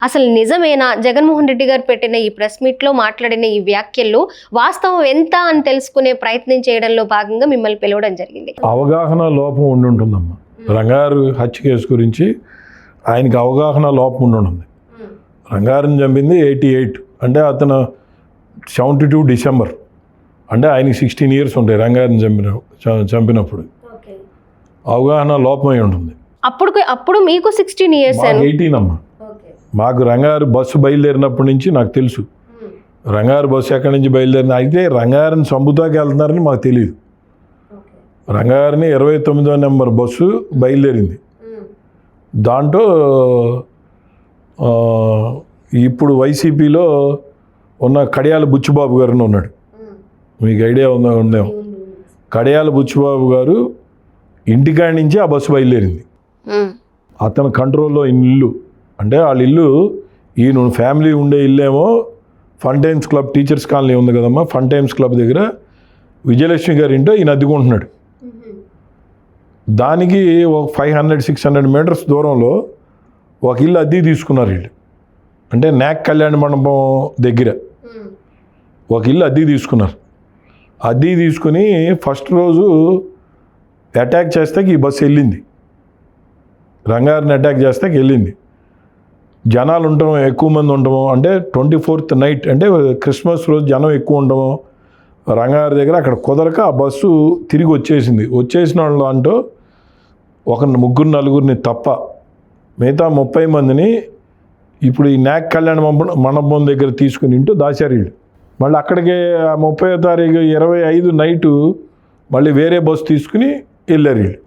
అసలు నిజమేనా జగన్మోహన్ రెడ్డి గారు పెట్టిన ఈ ప్రెస్ మీట్లో మాట్లాడిన ఈ వ్యాఖ్యల్లో వాస్తవం ఎంత అని తెలుసుకునే ప్రయత్నం చేయడంలో భాగంగా మిమ్మల్ని పిలవడం జరిగింది. అవగాహన లోపం ఉంటుందమ్మా. రంగారు హత్య కేసు గురించి ఆయనకి అవగాహన లోపం ఉంటుంది. రంగారుని చంపింది 88, అంటే అతను 72 డిసెంబర్, అంటే ఆయనకి 16 years ఉంటాయి రంగారుని చంపినప్పుడు. అవగాహన లోపమై ఉంటుంది. అప్పుడు మీకు 16 years, 18 అమ్మా. మాకు రంగారు బస్సు బయలుదేరినప్పటి నుంచి నాకు తెలుసు. రంగారు బస్సు ఎక్కడి నుంచి బయలుదేరిన, అయితే రంగారిని చంపుతాకి వెళ్తున్నారని మాకు తెలియదు. రంగారిని 29వ నెంబర్ బస్సు బయలుదేరింది. దాంట్లో ఇప్పుడు వైసీపీలో ఉన్న కడియాల బుచ్చిబాబు గారిని ఉన్నాడు, మీకు ఐడియా ఉందేమో. కడియాల బుచ్చిబాబు గారు ఇంటికాడి నుంచి ఆ బస్సు బయలుదేరింది. అతని కంట్రోల్లో ఇల్లు, అంటే వాళ్ళ ఇల్లు, ఈయన ఫ్యామిలీ ఉండే ఇల్లేమో ఫంటైన్స్ క్లబ్ టీచర్స్ కాలనీ ఉంది కదమ్మా, ఫంటైన్స్ క్లబ్ దగ్గర విజయలక్ష్మి గారి ఇంటో ఈయన అద్దెకుంటున్నాడు. దానికి ఒక 500-600 meters దూరంలో ఒక ఇల్లు అద్దె తీసుకున్నారు వీళ్ళు, అంటే నాక్ కళ్యాణ మండపం దగ్గర ఒక ఇల్లు అద్దె తీసుకున్నారు. అద్దె తీసుకుని ఫస్ట్ రోజు అటాక్ చేస్తే ఈ బస్సు వెళ్ళింది, రంగారిని అటాక్ చేస్తే వెళ్ళింది. జనాలు ఉండటం, ఎక్కువ మంది ఉండటము, అంటే 24th నైట్, అంటే క్రిస్మస్ రోజు జనం ఎక్కువ ఉండటము రంగారి దగ్గర అక్కడ కుదరక ఆ బస్సు తిరిగి వచ్చేసింది. వచ్చేసిన వాళ్ళు అంటూ ఒక 3-4 తప్ప మిగతా 30 మందిని ఇప్పుడు ఈ నాక్ కళ్యాణ మండపం దగ్గర తీసుకుని ఇంటూ దాచారు వీళ్ళు. మళ్ళీ అక్కడికి 30వ తారీఖు 25 నైటు మళ్ళీ వేరే బస్సు తీసుకుని వెళ్ళారు వీళ్ళు.